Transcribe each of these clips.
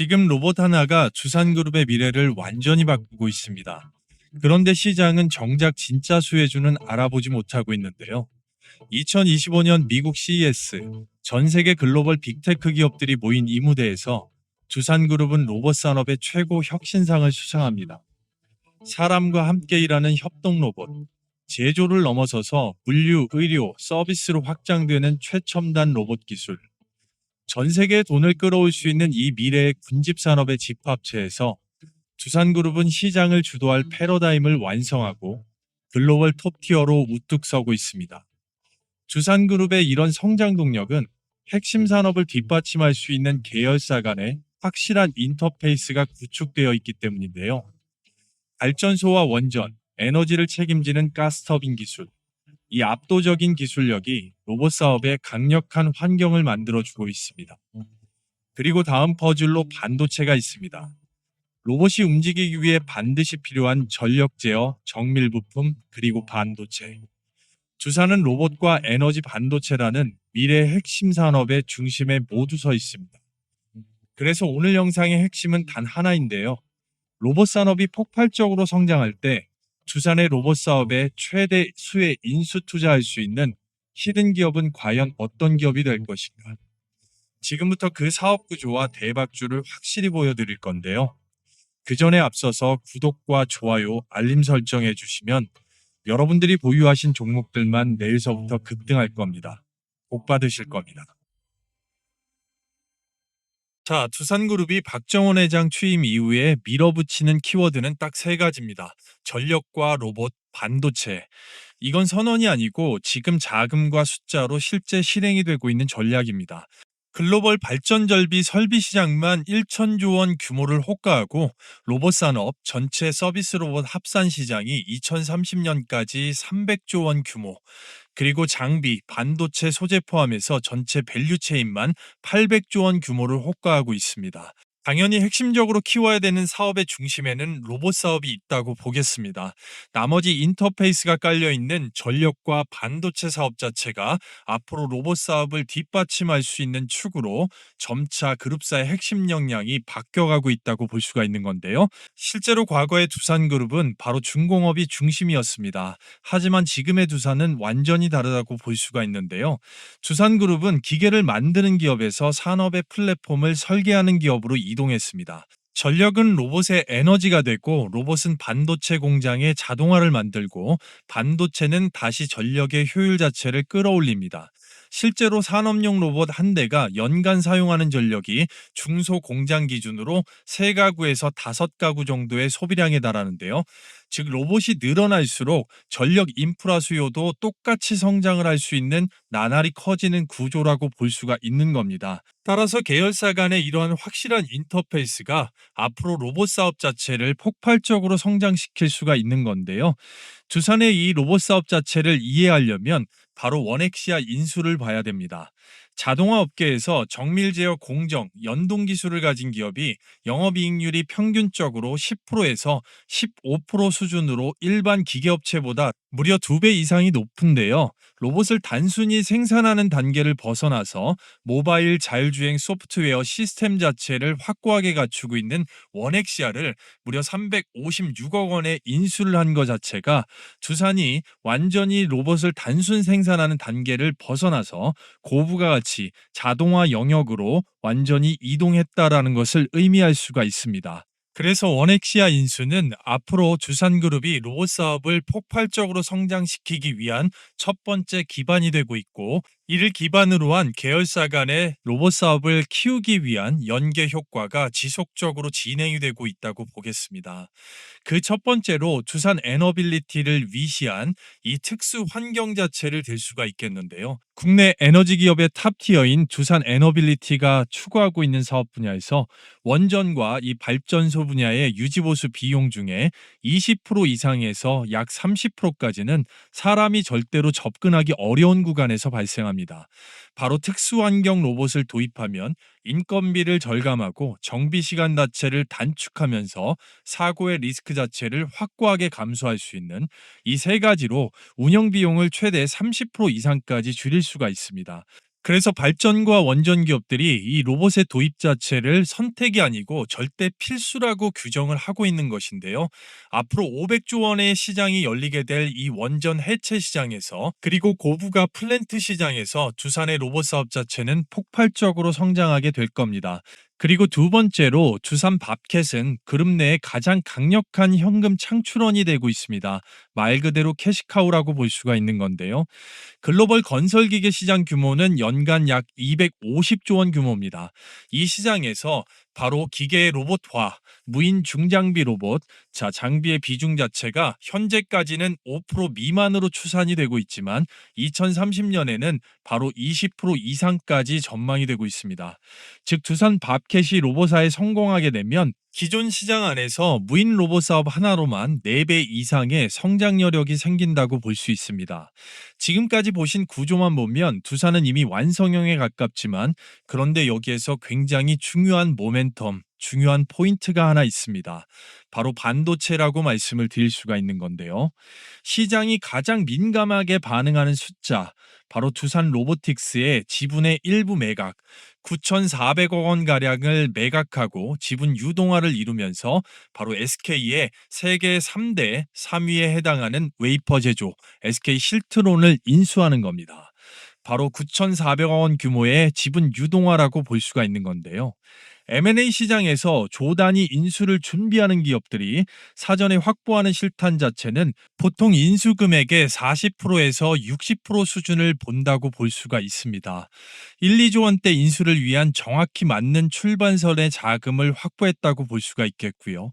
지금 로봇 하나가 두산그룹의 미래를 완전히 바꾸고 있습니다. 그런데 시장은 정작 진짜 수혜주는 알아보지 못하고 있는데요. 2025년 미국 CES, 전 세계 글로벌 빅테크 기업들이 모인 이 무대에서 두산그룹은 로봇 산업의 최고 혁신상을 수상합니다. 사람과 함께 일하는 협동 로봇, 제조를 넘어서서 물류, 의료, 서비스로 확장되는 최첨단 로봇 기술, 전 세계의 돈을 끌어올 수 있는 이 미래의 군집 산업의 집합체에서 두산그룹은 시장을 주도할 패러다임을 완성하고 글로벌 톱티어로 우뚝 서고 있습니다. 두산그룹의 이런 성장 동력은 핵심 산업을 뒷받침할 수 있는 계열사 간의 확실한 인터페이스가 구축되어 있기 때문인데요. 발전소와 원전, 에너지를 책임지는 가스터빈 기술, 이 압도적인 기술력이 로봇 사업에 강력한 환경을 만들어주고 있습니다. 그리고 다음 퍼즐로 반도체가 있습니다. 로봇이 움직이기 위해 반드시 필요한 전력 제어, 정밀 부품, 그리고 반도체. 두산은 로봇과 에너지 반도체라는 미래 핵심 산업의 중심에 모두 서 있습니다. 그래서 오늘 영상의 핵심은 단 하나인데요. 로봇 산업이 폭발적으로 성장할 때 두산의 로봇 사업에 최대 수의 인수 투자할 수 있는 히든 기업은 과연 어떤 기업이 될 것인가? 지금부터 그 사업 구조와 대박주를 확실히 보여드릴 건데요. 그 전에 앞서서 구독과 좋아요, 알림 설정해 주시면 여러분들이 보유하신 종목들만 내일서부터 급등할 겁니다. 복 받으실 겁니다. 자, 두산그룹이 박정원 회장 취임 이후에 밀어붙이는 키워드는 딱 세 가지입니다. 전력과 로봇, 반도체. 이건 선언이 아니고 지금 자금과 숫자로 실제 실행이 되고 있는 전략입니다. 글로벌 발전 절비 설비 시장만 1천조 원 규모를 호가하고 로봇 산업 전체 서비스 로봇 합산 시장이 2030년까지 300조 원 규모, 그리고 장비, 반도체 소재 포함해서 전체 밸류체인만 800조 원 규모를 호가하고 있습니다. 당연히 핵심적으로 키워야 되는 사업의 중심에는 로봇 사업이 있다고 보겠습니다. 나머지 인터페이스가 깔려있는 전력과 반도체 사업 자체가 앞으로 로봇 사업을 뒷받침할 수 있는 축으로 점차 그룹사의 핵심 역량이 바뀌어가고 있다고 볼 수가 있는 건데요. 실제로 과거의 두산그룹은 바로 중공업이 중심이었습니다. 하지만 지금의 두산은 완전히 다르다고 볼 수가 있는데요. 두산그룹은 기계를 만드는 기업에서 산업의 플랫폼을 설계하는 기업으로 이동했습니다. 전력은 로봇의 에너지가 되고 로봇은 반도체 공장의 자동화를 만들고 반도체는 다시 전력의 효율 자체를 끌어올립니다. 실제로 산업용 로봇 한 대가 연간 사용하는 전력이 중소공장 기준으로 3가구에서 5가구 정도의 소비량에 달하는데요. 즉 로봇이 늘어날수록 전력 인프라 수요도 똑같이 성장을 할 수 있는 나날이 커지는 구조라고 볼 수가 있는 겁니다. 따라서 계열사 간의 이러한 확실한 인터페이스가 앞으로 로봇 사업 자체를 폭발적으로 성장시킬 수가 있는 건데요. 두산의 이 로봇 사업 자체를 이해하려면 바로 원엑시아 인수를 봐야 됩니다. 자동화 업계에서 정밀 제어 공정, 연동 기술을 가진 기업이 영업이익률이 평균적으로 10%에서 15% 수준으로 일반 기계업체보다 무려 2배 이상이 높은데요. 로봇을 단순히 생산하는 단계를 벗어나서 모바일 자율주행 소프트웨어 시스템 자체를 확고하게 갖추고 있는 원엑시아를 무려 356억 원에 인수를 한 것 자체가 두산이 완전히 로봇을 단순 생산하는 단계를 벗어나서 고부가 가치 자동화 영역으로 완전히 이동했다라는 것을 의미할 수가 있습니다. 그래서 원엑시아 인수는 앞으로 두산그룹이 로봇 사업을 폭발적으로 성장시키기 위한 첫 번째 기반이 되고 있고, 이를 기반으로 한 계열사 간의 로봇 사업을 키우기 위한 연계 효과가 지속적으로 진행이 되고 있다고 보겠습니다. 그 첫 번째로 두산 에너빌리티를 위시한 이 특수 환경 자체를 들 수가 있겠는데요. 국내 에너지 기업의 탑티어인 두산 에너빌리티가 추구하고 있는 사업 분야에서 원전과 이 발전소 분야의 유지보수 비용 중에 20% 이상에서 약 30%까지는 사람이 절대로 접근하기 어려운 구간에서 발생합니다. 바로 특수환경 로봇을 도입하면 인건비를 절감하고 정비 시간 자체를 단축하면서 사고의 리스크 자체를 확고하게 감소할 수 있는 이 세 가지로 운영 비용을 최대 30% 이상까지 줄일 수가 있습니다. 그래서 발전과 원전 기업들이 이 로봇의 도입 자체를 선택이 아니고 절대 필수라고 규정을 하고 있는 것인데요. 앞으로 500조 원의 시장이 열리게 될 이 원전 해체 시장에서, 그리고 고부가 플랜트 시장에서 두산의 로봇 사업 자체는 폭발적으로 성장하게 될 겁니다. 그리고 두 번째로 두산 밥캣은 그룹 내에 가장 강력한 현금 창출원이 되고 있습니다. 말 그대로 캐시카우라고 볼 수가 있는 건데요. 글로벌 건설기계 시장 규모는 연간 약 250조 원 규모입니다. 이 시장에서 바로 기계의 로봇화, 무인 중장비 로봇, 장비의 비중 자체가 현재까지는 5% 미만으로 추산이 되고 있지만 2030년에는 바로 20% 이상까지 전망이 되고 있습니다. 즉 두산 밥캣이 로봇화에 성공하게 되면 기존 시장 안에서 무인 로봇 사업 하나로만 4배 이상의 성장 여력이 생긴다고 볼 수 있습니다. 지금까지 보신 구조만 보면 두산은 이미 완성형에 가깝지만, 그런데 여기에서 굉장히 중요한 모멘텀, 중요한 포인트가 하나 있습니다. 바로 반도체라고 말씀을 드릴 수가 있는 건데요. 시장이 가장 민감하게 반응하는 숫자, 바로 두산 로보틱스의 지분의 일부 매각, 9,400억 원 가량을 매각하고 지분 유동화를 이루면서 바로 SK의 세계 3대 3위에 해당하는 웨이퍼 제조 SK 실트론을 인수하는 겁니다. 바로 9,400억 원 규모의 지분 유동화라고 볼 수가 있는 건데요. M&A 시장에서 조단위 인수를 준비하는 기업들이 사전에 확보하는 실탄 자체는 보통 인수 금액의 40%에서 60% 수준을 본다고 볼 수가 있습니다. 1, 2조 원대 인수를 위한 정확히 맞는 출발선의 자금을 확보했다고 볼 수가 있겠고요.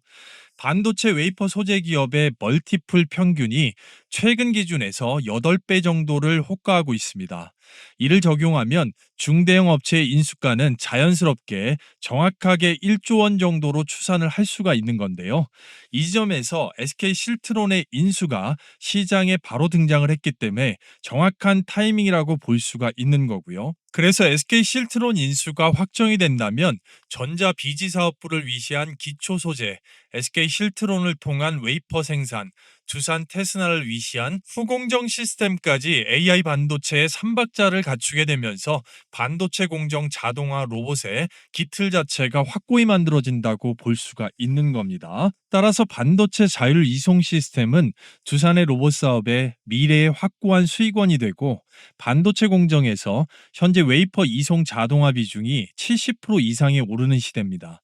반도체 웨이퍼 소재 기업의 멀티플 평균이 최근 기준에서 8배 정도를 호가하고 있습니다. 이를 적용하면 중대형 업체의 인수가는 자연스럽게 정확하게 1조 원 정도로 추산을 할 수가 있는 건데요. 이 지점에서 SK 실트론의 인수가 시장에 바로 등장을 했기 때문에 정확한 타이밍이라고 볼 수가 있는 거고요. 그래서 SK 실트론 인수가 확정이 된다면 전자 비지 사업부를 위시한 기초 소재, SK 실트론을 통한 웨이퍼 생산, 두산 테스나를 위시한 후공정 시스템까지 AI 반도체의 3박자를 갖추게 되면서 반도체 공정 자동화 로봇의 기틀 자체가 확고히 만들어진다고 볼 수가 있는 겁니다. 따라서 반도체 자율 이송 시스템은 두산의 로봇 사업의 미래의 확고한 수익원이 되고, 반도체 공정에서 현재 웨이퍼 이송 자동화 비중이 70% 이상에 오르는 시대입니다.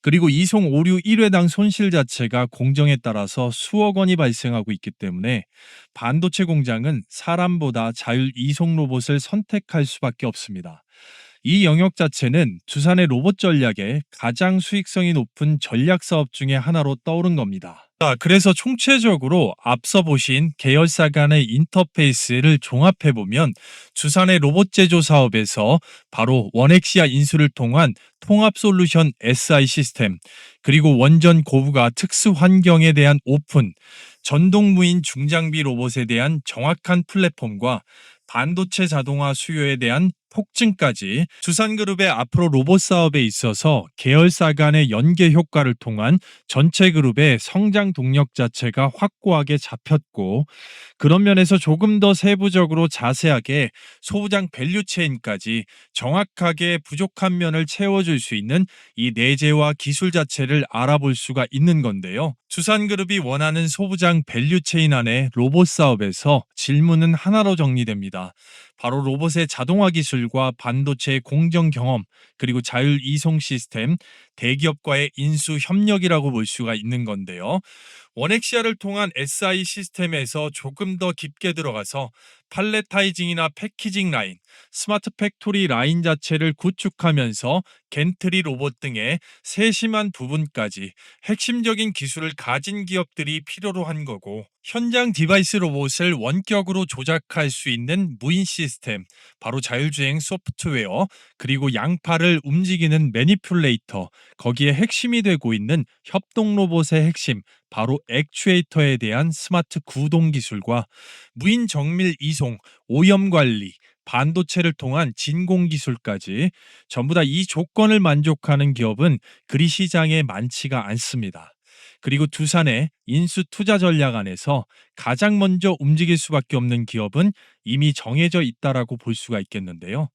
그리고 이송 오류 1회당 손실 자체가 공정에 따라서 수억 원이 발생하고 있기 때문에 반도체 공장은 사람보다 자율 이송 로봇을 선택할 수밖에 없습니다. 이 영역 자체는 두산의 로봇 전략의 가장 수익성이 높은 전략 사업 중에 하나로 떠오른 겁니다. 그래서 총체적으로 앞서 보신 계열사 간의 인터페이스를 종합해보면 두산의 로봇 제조 사업에서 바로 원엑시아 인수를 통한 통합 솔루션 SI 시스템, 그리고 원전 고부가 특수 환경에 대한 오픈, 전동 무인 중장비 로봇에 대한 정확한 플랫폼과 반도체 자동화 수요에 대한 폭증까지 두산그룹의 앞으로 로봇 사업에 있어서 계열사 간의 연계 효과를 통한 전체 그룹의 성장 동력 자체가 확고하게 잡혔고, 그런 면에서 조금 더 세부적으로 자세하게 소부장 밸류체인까지 정확하게 부족한 면을 채워줄 수 있는 이 내재와 기술 자체를 알아볼 수가 있는 건데요. 두산그룹이 원하는 소부장 밸류체인 안에 로봇 사업에서 질문은 하나로 정리됩니다. 바로 로봇의 자동화 기술과 반도체의 공정 경험, 그리고 자율 이송 시스템, 대기업과의 인수 협력이라고 볼 수가 있는 건데요. 원엑시아를 통한 SI 시스템에서 조금 더 깊게 들어가서 팔레타이징이나 패키징 라인, 스마트 팩토리 라인 자체를 구축하면서 겐트리 로봇 등의 세심한 부분까지 핵심적인 기술을 가진 기업들이 필요로 한 거고, 현장 디바이스 로봇을 원격으로 조작할 수 있는 무인 시스템, 바로 자율주행 소프트웨어, 그리고 양팔을 움직이는 매니플레이터, 거기에 핵심이 되고 있는 협동 로봇의 핵심, 바로 액추에이터에 대한 스마트 구동 기술과 무인 정밀 이송, 오염 관리, 반도체를 통한 진공 기술까지 전부 다 이 조건을 만족하는 기업은 그리 시장에 많지가 않습니다. 그리고 두산의 인수 투자 전략 안에서 가장 먼저 움직일 수밖에 없는 기업은 이미 정해져 있다라고 볼 수가 있겠는데요.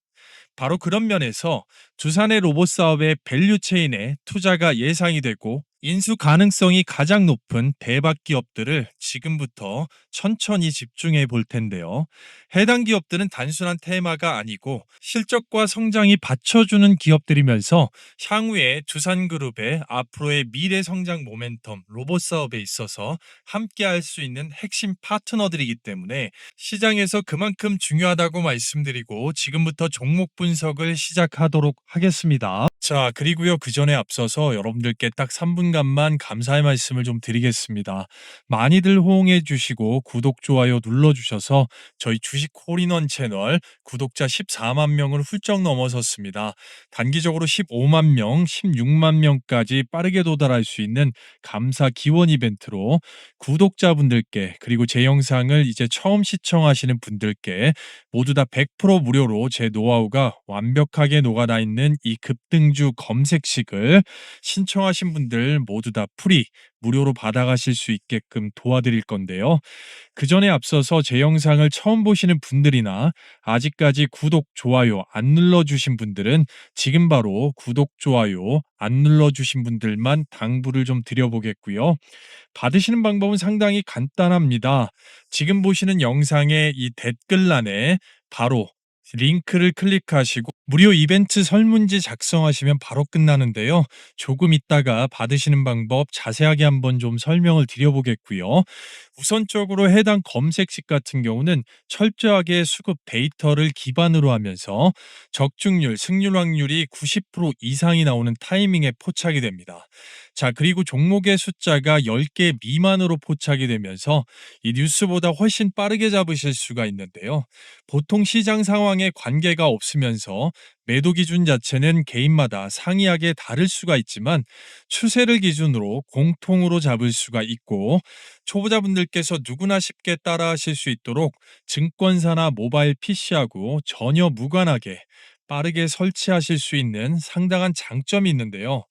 바로 그런 면에서 두산의 로봇 사업의 밸류 체인에 투자가 예상이 되고 인수 가능성이 가장 높은 대박 기업들을 지금부터 천천히 집중해 볼 텐데요. 해당 기업들은 단순한 테마가 아니고 실적과 성장이 받쳐주는 기업들이면서 향후에 두산그룹의 앞으로의 미래 성장 모멘텀 로봇 사업에 있어서 함께 할 수 있는 핵심 파트너들이기 때문에 시장에서 그만큼 중요하다고 말씀드리고 지금부터 종목 분석을 시작하도록 하겠습니다. 자, 그리고요, 그 전에 앞서서 여러분들께 딱 3분간만 감사의 말씀을 좀 드리겠습니다. 많이들 호응해 주시고 구독, 좋아요 눌러주셔서 저희 주식 홀인원 채널 구독자 14만 명을 훌쩍 넘어섰습니다. 단기적으로 15만 명, 16만 명까지 빠르게 도달할 수 있는 감사 기원 이벤트로 구독자분들께 그리고 제 영상을 이제 처음 시청하시는 분들께 모두 다 100% 무료로 제 노하우가 완벽하게 녹아나 있는 이 급등주 검색식을 신청하신 분들 모두 다 프리 무료로 받아가실 수 있게끔 도와드릴 건데요. 그 전에 앞서서 제 영상을 처음 보시는 분들이나 아직까지 구독, 좋아요 안 눌러주신 분들은 지금 바로 구독, 좋아요 안 눌러주신 분들만 당부를 좀 드려보겠고요. 받으시는 방법은 상당히 간단합니다. 지금 보시는 영상의 이 댓글란에 바로 링크를 클릭하시고 무료 이벤트 설문지 작성하시면 바로 끝나는데요. 조금 있다가 받으시는 방법 자세하게 한번 좀 설명을 드려보겠고요. 우선적으로 해당 검색식 같은 경우는 철저하게 수급 데이터를 기반으로 하면서 적중률, 승률 확률이 90% 이상이 나오는 타이밍에 포착이 됩니다. 자, 그리고 종목의 숫자가 10개 미만으로 포착이 되면서 이 뉴스보다 훨씬 빠르게 잡으실 수가 있는데요. 보통 시장 상황에 관계가 없으면서 매도 기준 자체는 개인마다 상이하게 다를 수가 있지만 추세를 기준으로 공통으로 잡을 수가 있고 초보자분들께서 누구나 쉽게 따라하실 수 있도록 증권사나 모바일 PC하고 전혀 무관하게 빠르게 설치하실 수 있는 상당한 장점이 있는데요.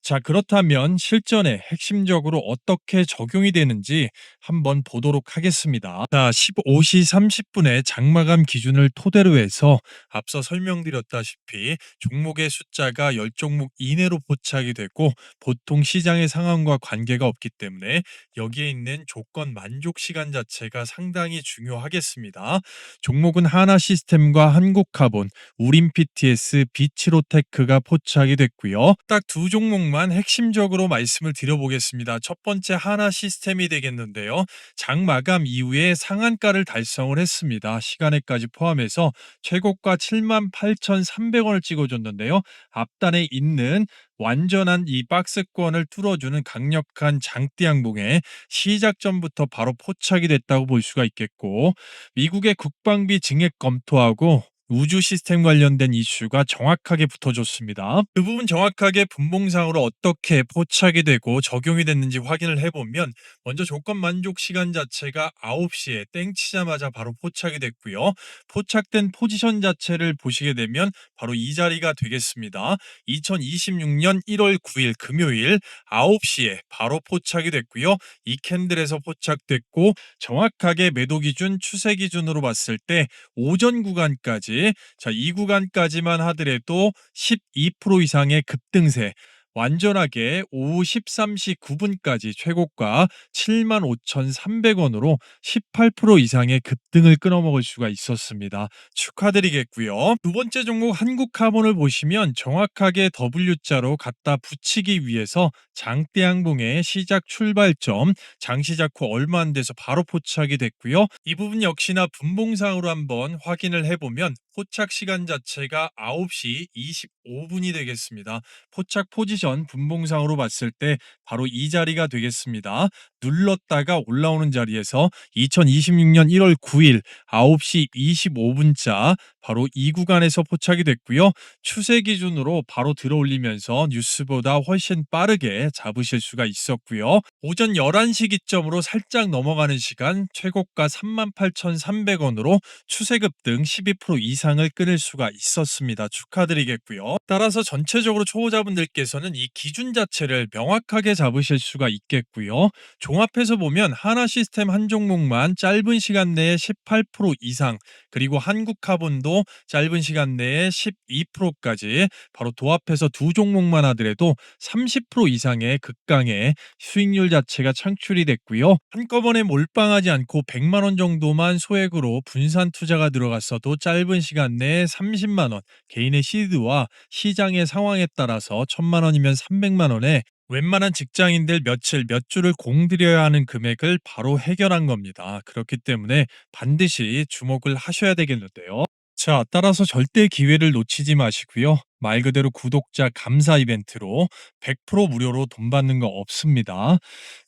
자, 그렇다면 실전에 핵심적으로 어떻게 적용이 되는지 한번 보도록 하겠습니다. 자, 15시 30분에 장마감 기준을 토대로 해서 앞서 설명드렸다시피 종목의 숫자가 10종목 이내로 포착이 되고 보통 시장의 상황과 관계가 없기 때문에 여기에 있는 조건 만족 시간 자체가 상당히 중요하겠습니다. 종목은 하나시스템과 한국카본, 우림 PTS, 비치로테크가 포착이 됐고요. 딱 두 종목만 핵심적으로 말씀을 드려보겠습니다. 첫 번째 하나 시스템이 되겠는데요. 장 마감 이후에 상한가를 달성을 했습니다. 시간에까지 포함해서 최고가 78,300원을 찍어줬는데요. 앞단에 있는 완전한 이 박스권을 뚫어주는 강력한 장대 양봉에 시작 전부터 바로 포착이 됐다고 볼 수가 있겠고 미국의 국방비 증액 검토하고 우주 시스템 관련된 이슈가 정확하게 붙어줬습니다. 그 부분 정확하게 분봉상으로 어떻게 포착이 되고 적용이 됐는지 확인을 해보면 먼저 조건 만족 시간 자체가 9시에 땡치자마자 바로 포착이 됐고요. 포착된 포지션 자체를 보시게 되면 바로 이 자리가 되겠습니다. 2026년 1월 9일 금요일 9시에 바로 포착이 됐고요. 이 캔들에서 포착됐고 정확하게 매도 기준, 추세 기준으로 봤을 때 오전 구간까지 자, 이 구간까지만 하더라도 12% 이상의 급등세 완전하게 오후 13시 9분까지 최고가 75,300원으로 18% 이상의 급등을 끊어먹을 수가 있었습니다. 축하드리겠고요. 두 번째 종목 한국카본을 보시면 정확하게 W자로 갖다 붙이기 위해서 장대양봉의 시작 출발점 장시작 후 얼마 안 돼서 바로 포착이 됐고요. 이 부분 역시나 분봉상으로 한번 확인을 해보면 포착 시간 자체가 9시 25분이 되겠습니다. 포착 포지션 분봉상으로 봤을 때 바로 이 자리가 되겠습니다. 눌렀다가 올라오는 자리에서 2026년 1월 9일 9시 25분자 바로 이 구간에서 포착이 됐고요. 추세 기준으로 바로 들어올리면서 뉴스보다 훨씬 빠르게 잡으실 수가 있었고요. 오전 11시 기점으로 살짝 넘어가는 시간 최고가 38,300원으로 추세 급등 12% 이상을 끊을 수가 있었습니다. 축하드리겠고요. 따라서 전체적으로 초보자분들께서는 이 기준 자체를 명확하게 잡으실 수가 있겠고요. 종합해서 보면 하나 시스템 한 종목만 짧은 시간 내에 18% 이상 그리고 한국카본도 그리고 짧은 시간 내에 12%까지 바로 도합해서 두 종목만 하더라도 30% 이상의 극강의 수익률 자체가 창출이 됐고요. 한꺼번에 몰빵하지 않고 100만 원 정도만 소액으로 분산 투자가 들어갔어도 짧은 시간 내에 30만 원, 개인의 시드와 시장의 상황에 따라서 1000만 원이면 300만 원에 웬만한 직장인들 며칠 몇 주를 공들여야 하는 금액을 바로 해결한 겁니다. 그렇기 때문에 반드시 주목을 하셔야 되겠는데요. 자, 따라서 절대 기회를 놓치지 마시고요. 말 그대로 구독자 감사 이벤트로 100% 무료로 돈 받는 거 없습니다.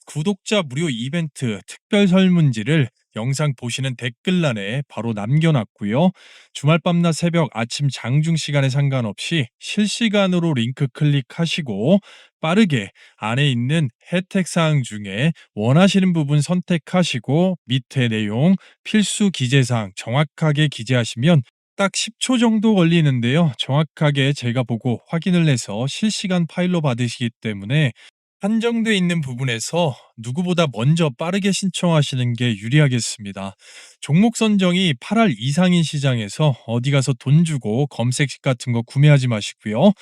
구독자 무료 이벤트 특별 설문지를 영상 보시는 댓글란에 바로 남겨놨고요. 주말 밤낮 새벽 아침 장중 시간에 상관없이 실시간으로 링크 클릭하시고 빠르게 안에 있는 혜택 사항 중에 원하시는 부분 선택하시고 밑에 내용 필수 기재사항 정확하게 기재하시면 딱 10초 정도 걸리는데요. 정확하게 제가 보고 확인을 해서 실시간 파일로 받으시기 때문에 한정돼 있는 부분에서 누구보다 먼저 빠르게 신청하시는 게 유리하겠습니다. 종목 선정이 8할 이상인 시장에서 어디 가서 돈 주고 검색식 같은 거 구매하지 마시고요.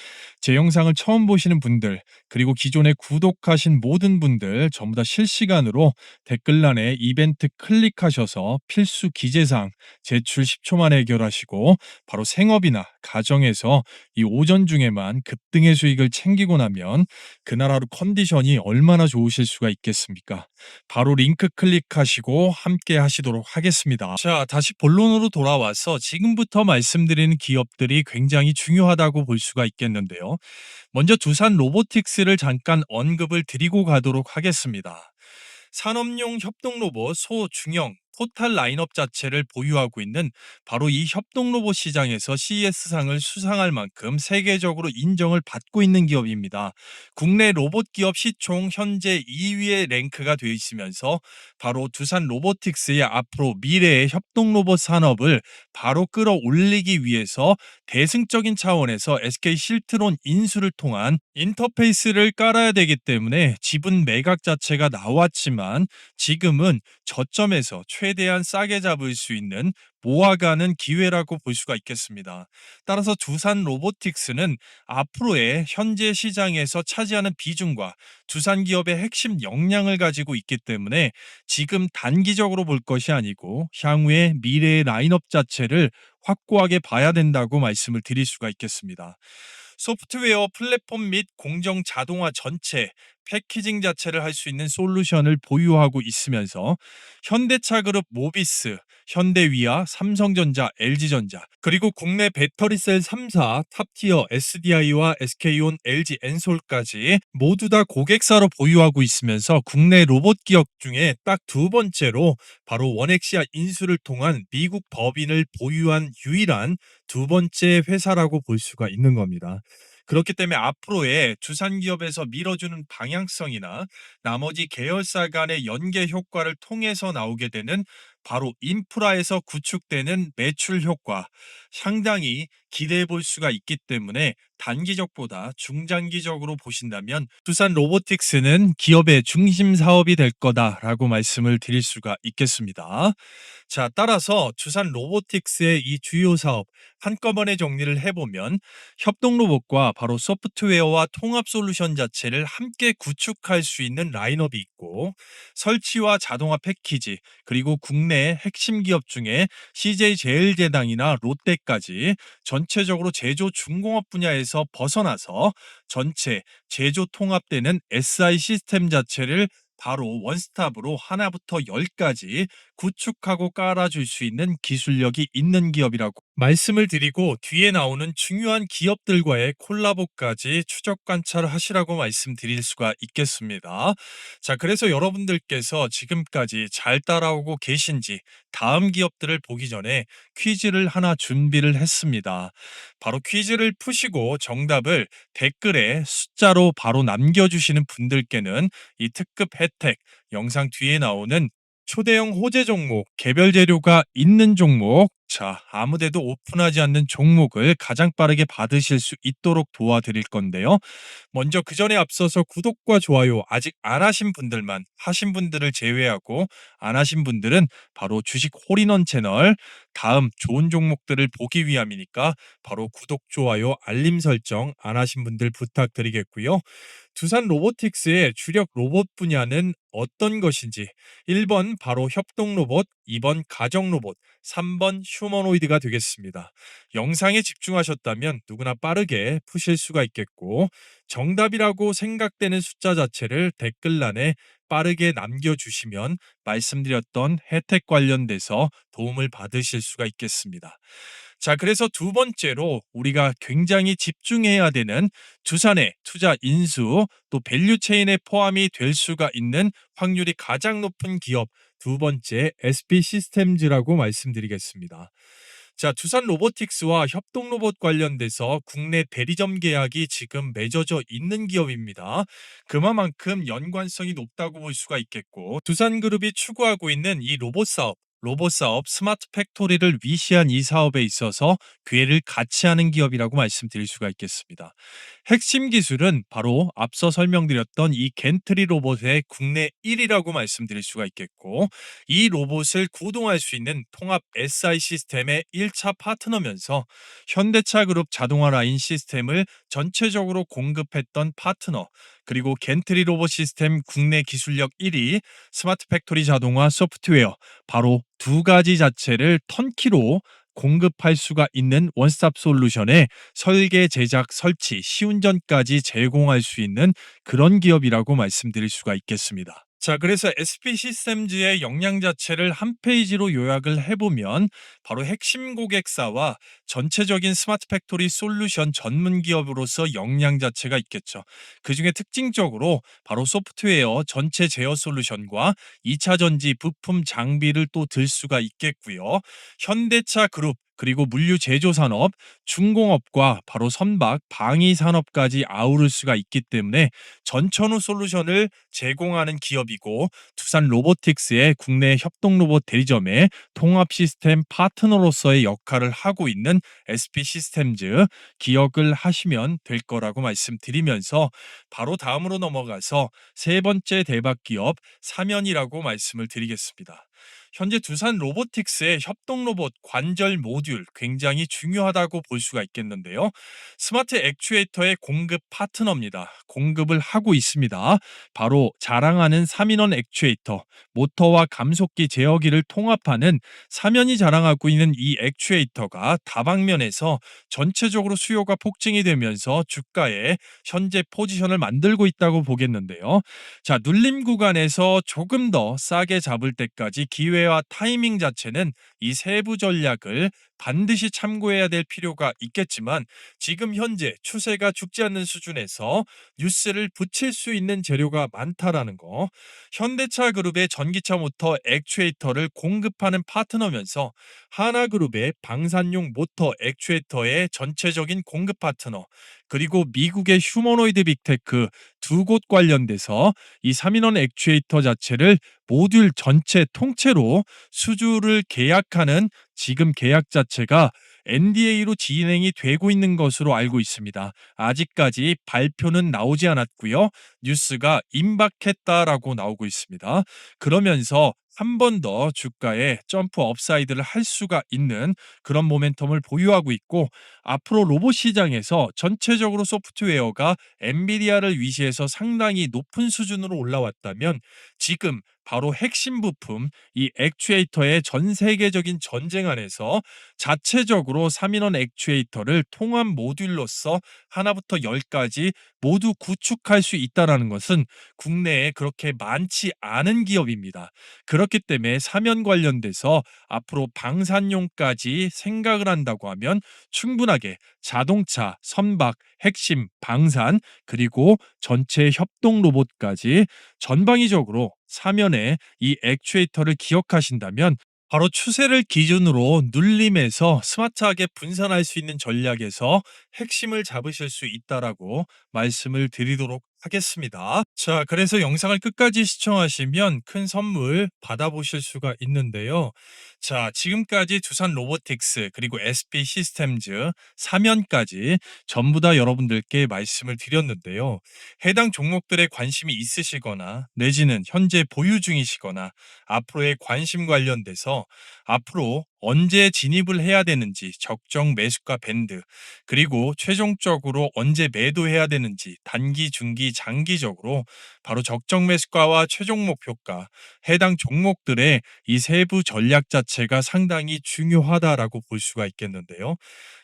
제 영상을 처음 보시는 분들, 그리고 기존에 구독하신 모든 분들 전부 다 실시간으로 댓글란에 이벤트 클릭하셔서 필수 기재사항 제출 10초 만에 해결하시고 바로 생업이나 가정에서 이 오전 중에만 급등의 수익을 챙기고 나면 그날 하루 컨디션이 얼마나 좋으실 수가 있겠습니까? 바로 링크 클릭하시고 함께 하시도록 하겠습니다. 자, 다시 본론으로 돌아와서 지금부터 말씀드리는 기업들이 굉장히 중요하다고 볼 수가 있겠는데요. 먼저 두산 로보틱스를 잠깐 언급을 드리고 가도록 하겠습니다. 산업용 협동 로봇 소중형 포탈 라인업 자체를 보유하고 있는 바로 이 협동 로봇 시장에서 CES상을 수상할 만큼 세계적으로 인정을 받고 있는 기업입니다. 국내 로봇 기업 시총 현재 2위에 랭크가 되어 있으면서 바로 두산 로보틱스의 앞으로 미래의 협동 로봇 산업을 바로 끌어올리기 위해서 대승적인 차원에서 SK 실트론 인수를 통한 인터페이스를 깔아야 되기 때문에 지분 매각 자체가 나왔지만 지금은 저점에서 최대한 싸게 잡을 수 있는 모아가는 기회라고 볼 수가 있겠습니다. 따라서 두산 로보틱스는 앞으로의 현재 시장에서 차지하는 비중과 두산 기업의 핵심 역량을 가지고 있기 때문에 지금 단기적으로 볼 것이 아니고 향후의 미래의 라인업 자체를 확고하게 봐야 된다고 말씀을 드릴 수가 있겠습니다. 소프트웨어 플랫폼 및 공정 자동화 전체 패키징 자체를 할 수 있는 솔루션을 보유하고 있으면서 현대차 그룹 모비스, 현대위아, 삼성전자, LG전자, 그리고 국내 배터리셀 3사 탑티어 SDI와 SK온, LG 엔솔까지 모두 다 고객사로 보유하고 있으면서 국내 로봇 기업 중에 딱 두 번째로 바로 원엑시아 인수를 통한 미국 법인을 보유한 유일한 두 번째 회사라고 볼 수가 있는 겁니다. 그렇기 때문에 앞으로의 두산 기업에서 밀어주는 방향성이나 나머지 계열사 간의 연계 효과를 통해서 나오게 되는 바로 인프라에서 구축되는 매출 효과 상당히 기대해 볼 수가 있기 때문에 단기적보다 중장기적으로 보신다면 두산 로보틱스는 기업의 중심 사업이 될 거다라고 말씀을 드릴 수가 있겠습니다. 자, 따라서 두산 로보틱스의 이 주요 사업 한꺼번에 정리를 해보면 협동 로봇과 바로 소프트웨어와 통합 솔루션 자체를 함께 구축할 수 있는 라인업이 있고 설치와 자동화 패키지 그리고 국내 핵심 기업 중에 CJ제일제당이나 롯데까지 전체적으로 제조 중공업 분야에서 벗어나서 전체 제조 통합되는 SI 시스템 자체를 바로 원스톱으로 하나부터 열까지 구축하고 깔아줄 수 있는 기술력이 있는 기업이라고 말씀을 드리고 뒤에 나오는 중요한 기업들과의 콜라보까지 추적 관찰하시라고 말씀드릴 수가 있겠습니다. 자, 그래서 여러분들께서 지금까지 잘 따라오고 계신지 다음 기업들을 보기 전에 퀴즈를 하나 준비를 했습니다. 바로 퀴즈를 푸시고 정답을 댓글에 숫자로 바로 남겨주시는 분들께는 이 특급 혜택 영상 뒤에 나오는 초대형 호재 종목, 개별 재료가 있는 종목 자동차, 아무데도 오픈하지 않는 종목을 가장 빠르게 받으실 수 있도록 도와드릴 건데요. 먼저 그 전에 앞서서 구독과 좋아요 아직 안 하신 분들만, 하신 분들을 제외하고 안 하신 분들은 바로 주식 홀인원 채널, 다음 좋은 종목들을 보기 위함이니까 바로 구독, 좋아요, 알림 설정 안 하신 분들 부탁드리겠고요. 두산 로보틱스의 주력 로봇 분야는 어떤 것인지, 1번 바로 협동 로봇, 2번 가정 로봇, 3번 휴머노이드가 되겠습니다. 영상에 집중하셨다면 누구나 빠르게 푸실 수가 있겠고, 정답이라고 생각되는 숫자 자체를 댓글란에 빠르게 남겨주시면 말씀드렸던 혜택 관련돼서 도움을 받으실 수가 있겠습니다. 자, 그래서 두 번째로 우리가 굉장히 집중해야 되는 두산의 투자 인수 또 밸류 체인에 포함이 될 수가 있는 확률이 가장 높은 기업 두 번째 SP 시스템즈라고 말씀드리겠습니다. 자, 두산 로보틱스와 협동 로봇 관련돼서 국내 대리점 계약이 지금 맺어져 있는 기업입니다. 그만큼 연관성이 높다고 볼 수가 있겠고, 두산그룹이 추구하고 있는 이 로봇 사업 스마트 팩토리를 위시한 이 사업에 있어서 기회를 같이 하는 기업이라고 말씀드릴 수가 있겠습니다. 핵심 기술은 바로 앞서 설명드렸던 이 겐트리 로봇의 국내 1위라고 말씀드릴 수가 있겠고, 이 로봇을 구동할 수 있는 통합 SI 시스템의 1차 파트너면서 현대차 그룹 자동화 라인 시스템을 전체적으로 공급했던 파트너, 그리고 겐트리 로봇 시스템 국내 기술력 1위, 스마트 팩토리 자동화 소프트웨어, 바로 두 가지 자체를 턴키로 공급할 수가 있는 원스톱 솔루션에 설계, 제작, 설치, 시운전까지 제공할 수 있는 그런 기업이라고 말씀드릴 수가 있겠습니다. 자, 그래서 SP 시스템즈의 역량 자체를 한 페이지로 요약을 해보면 바로 핵심 고객사와 전체적인 스마트 팩토리 솔루션 전문 기업으로서 역량 자체가 있겠죠. 그 중에 특징적으로 바로 소프트웨어 전체 제어 솔루션과 2차 전지 부품 장비를 또 들 수가 있겠고요. 현대차 그룹 그리고 물류 제조 산업, 중공업과 바로 선박, 방위 산업까지 아우를 수가 있기 때문에 전천후 솔루션을 제공하는 기업이고, 두산 로보틱스의 국내 협동 로봇 대리점의 통합 시스템 파트너로서의 역할을 하고 있는 SP 시스템즈 기억을 하시면 될 거라고 말씀드리면서 바로 다음으로 넘어가서 세 번째 대박 기업 사면이라고 말씀을 드리겠습니다. 현재 두산 로보틱스의 협동 로봇 관절 모듈 굉장히 중요하다고 볼 수가 있겠는데요. 스마트 액추에이터의 공급 파트너입니다. 공급을 하고 있습니다. 바로 자랑하는 3인원 액추에이터, 모터와 감속기 제어기를 통합하는 사면이 자랑하고 있는 이 액추에이터가 다방면에서 전체적으로 수요가 폭증이 되면서 주가에 현재 포지션을 만들고 있다고 보겠는데요. 자, 눌림 구간에서 조금 더 싸게 잡을 때까지 기회와 타이밍 자체는 이 세부 전략을 반드시 참고해야 될 필요가 있겠지만, 지금 현재 추세가 죽지 않는 수준에서 뉴스를 붙일 수 있는 재료가 많다라는 거, 현대차 그룹의 전기차 모터 액추에이터를 공급하는 파트너면서 하나그룹의 방산용 모터 액추에이터의 전체적인 공급 파트너, 그리고 미국의 휴머노이드 빅테크 두 곳 관련돼서 이 3인원 액추에이터 자체를 모듈 전체 통째로 수주를 계약하는 지금 계약 자체가 NDA로 진행이 되고 있는 것으로 알고 있습니다. 아직까지 발표는 나오지 않았고요. 뉴스가 임박했다라고 나오고 있습니다. 그러면서 한 번 더 주가에 점프 업사이드를 할 수가 있는 그런 모멘텀을 보유하고 있고, 앞으로 로봇 시장에서 전체적으로 소프트웨어가 엔비디아를 위시해서 상당히 높은 수준으로 올라왔다면, 지금 바로 핵심 부품 이 액추에이터의 전 세계적인 전쟁 안에서 자체적으로 3인원 액추에이터를 통합 모듈로서 하나부터 열까지 모두 구축할 수 있다는 것은 국내에 그렇게 많지 않은 기업입니다. 그렇기 때문에 사면 관련돼서 앞으로 방산용까지 생각을 한다고 하면 충분하게 자동차, 선박, 핵심, 방산, 그리고 전체 협동 로봇까지 전방위적으로 사면에 이 액추에이터를 기억하신다면 바로 추세를 기준으로 눌림에서 스마트하게 분산할 수 있는 전략에서 핵심을 잡으실 수 있다라고 말씀을 드리도록 하겠습니다. 자, 그래서 영상을 끝까지 시청하시면 큰 선물 받아보실 수가 있는데요. 자, 지금까지 두산 로보틱스 그리고 SB 시스템즈 3연까지 전부 다 여러분들께 말씀을 드렸는데요. 해당 종목들에 관심이 있으시거나 내지는 현재 보유 중이시거나 앞으로의 관심 관련돼서 앞으로 언제 진입을 해야 되는지 적정 매수가 밴드 그리고 최종적으로 언제 매도해야 되는지 단기, 중기, 장기적으로 바로 적정 매수가와 최종 목표가 해당 종목들의 이 세부 전략 자체가 상당히 중요하다라고 볼 수가 있겠는데요.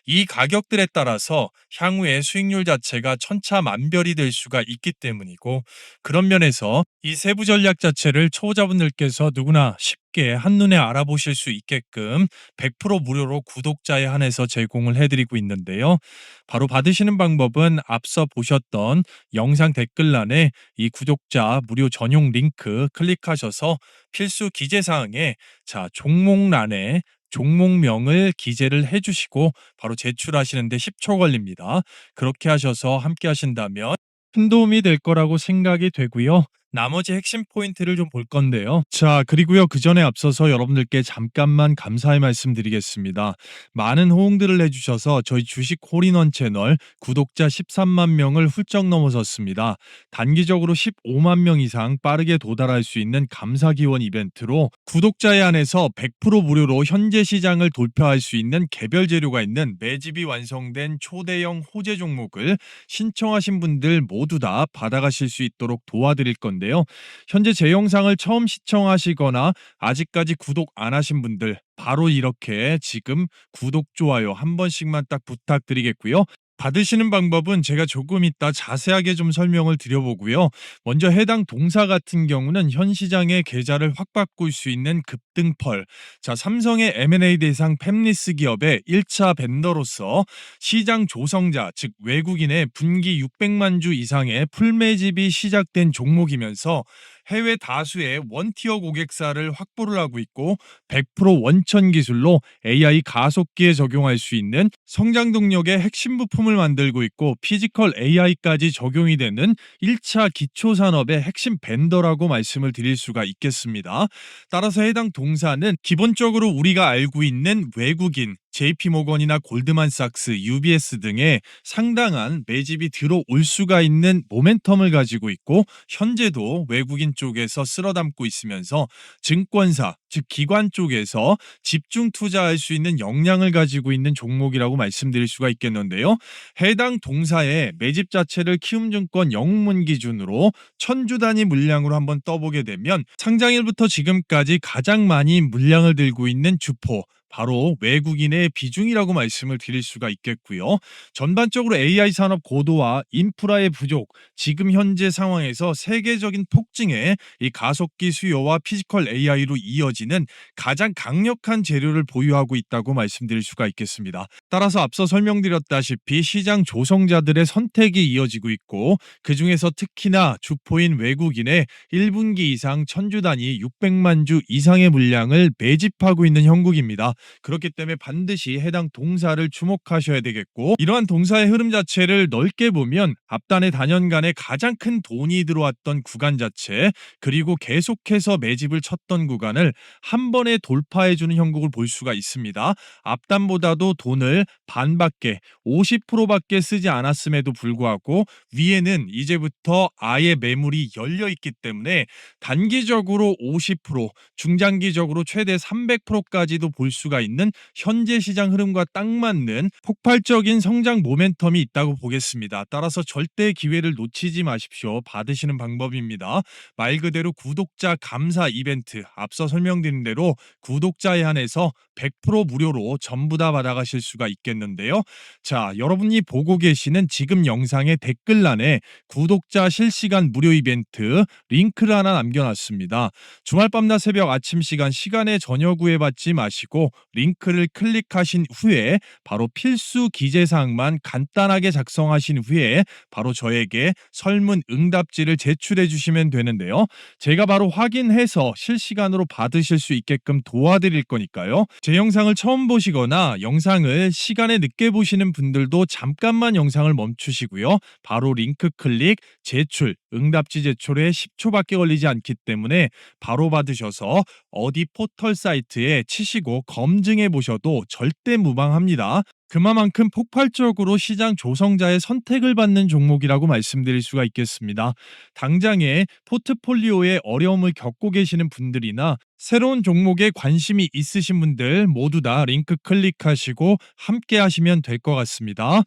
이 가격들에 따라서 향후의 수익률 자체가 천차만별이 될 수가 있기 때문이고 그런 면에서 이 세부 전략 자체를 초보자분들께서 누구나 쉽게 한눈에 알아보실 수 있게끔 100% 무료로 구독자에 한해서 제공을 해드리고 있는데요. 바로 받으시는 방법은 앞서 보셨던 영상 댓글란에 이 구독자 무료 전용 링크 클릭하셔서 필수 기재사항에 자 종목란에 종목명을 기재를 해주시고 바로 제출하시는데 10초 걸립니다. 그렇게 하셔서 함께 하신다면 큰 도움이 될 거라고 생각이 되고요. 나머지 핵심 포인트를 좀 볼 건데요. 자, 그리고요. 그 전에 앞서서 여러분들께 잠깐만 감사의 말씀 드리겠습니다. 많은 호응들을 해주셔서 저희 주식 홀인원 채널 구독자 13만 명을 훌쩍 넘어섰습니다. 단기적으로 15만 명 이상 빠르게 도달할 수 있는 감사 기원 이벤트로 구독자에 한해서 100% 무료로 현재 시장을 돌파할 수 있는 개별 재료가 있는 매집이 완성된 초대형 호재 종목을 신청하신 분들 모두 다 받아가실 수 있도록 도와드릴 건데요. 현재 제 영상을 처음 시청하시거나 아직까지 구독 안 하신 분들 바로 이렇게 지금 구독, 좋아요 한 번씩만 딱 부탁드리겠고요. 받으시는 방법은 제가 조금 이따 자세하게 좀 설명을 드려보고요. 먼저 해당 동사 같은 경우는 현 시장의 계좌를 확 바꿀 수 있는 급등펄. 자, 삼성의 M&A 대상 팹리스 기업의 1차 벤더로서 시장 조성자, 즉 외국인의 분기 600만 주 이상의 풀매집이 시작된 종목이면서 해외 다수의 원티어 고객사를 확보를 하고 있고 100% 원천 기술로 AI 가속기에 적용할 수 있는 성장 동력의 핵심 부품을 만들고 있고 피지컬 AI까지 적용이 되는 1차 기초 산업의 핵심 벤더라고 말씀을 드릴 수가 있겠습니다. 따라서 해당 동사는 기본적으로 우리가 알고 있는 외국인 JP모건이나 골드만삭스, UBS 등의 상당한 매집이 들어올 수가 있는 모멘텀을 가지고 있고 현재도 외국인 쪽에서 쓸어담고 있으면서 증권사, 즉 기관 쪽에서 집중 투자할 수 있는 역량을 가지고 있는 종목이라고 말씀드릴 수가 있겠는데요. 해당 동사의 매집 자체를 키움증권 영문 기준으로 1000주 단위 물량으로 한번 떠보게 되면 상장일부터 지금까지 가장 많이 물량을 들고 있는 주포 바로 외국인의 비중이라고 말씀을 드릴 수가 있겠고요. 전반적으로 AI 산업 고도화, 인프라의 부족, 지금 현재 상황에서 세계적인 폭증에 이 가속기 수요와 피지컬 AI로 이어지는 가장 강력한 재료를 보유하고 있다고 말씀드릴 수가 있겠습니다. 따라서 앞서 설명드렸다시피 시장 조성자들의 선택이 이어지고 있고 그 중에서 특히나 주포인 외국인의 1분기 이상 1000주 단위 600만 주 이상의 물량을 매집하고 있는 형국입니다. 그렇기 때문에 반드시 해당 동사를 주목하셔야 되겠고 이러한 동사의 흐름 자체를 넓게 보면 앞단의 단연간에 가장 큰 돈이 들어왔던 구간 자체 그리고 계속해서 매집을 쳤던 구간을 한 번에 돌파해주는 형국을 볼 수가 있습니다. 앞단보다도 돈을 반밖에 50%밖에 쓰지 않았음에도 불구하고 위에는 이제부터 아예 매물이 열려 있기 때문에 단기적으로 50%, 중장기적으로 최대 300%까지도 볼 수가 있는 현재 시장 흐름과 딱 맞는 폭발적인 성장 모멘텀이 있다고 보겠습니다. 따라서 절대 기회를 놓치지 마십시오. 받으시는 방법입니다. 말 그대로 구독자 감사 이벤트 앞서 설명드린 대로 구독자에 한해서 100% 무료로 전부 다 받아가실 수가 있겠는데요. 자, 여러분이 보고 계시는 지금 영상의 댓글란에 구독자 실시간 무료 이벤트 링크를 하나 남겨놨습니다. 주말 밤낮 새벽 아침 시간에 전혀 구애받지 마시고 링크를 클릭하신 후에 바로 필수 기재사항만 간단하게 작성하신 후에 바로 저에게 설문 응답지를 제출해 주시면 되는데요. 제가 바로 확인해서 실시간으로 받으실 수 있게끔 도와드릴 거니까요. 제 영상을 처음 보시거나 영상을 시간에 늦게 보시는 분들도 잠깐만 영상을 멈추시고요. 바로 링크 클릭, 제출, 응답지 제출에 10초밖에 걸리지 않기 때문에 바로 받으셔서 어디 포털 사이트에 치시고 검증해 보셔도 절대 무방합니다. 그만큼 폭발적으로 시장 조성자의 선택을 받는 종목이라고 말씀드릴 수가 있겠습니다. 당장에 포트폴리오에 어려움을 겪고 계시는 분들이나 새로운 종목에 관심이 있으신 분들 모두 다 링크 클릭하시고 함께 하시면 될 것 같습니다.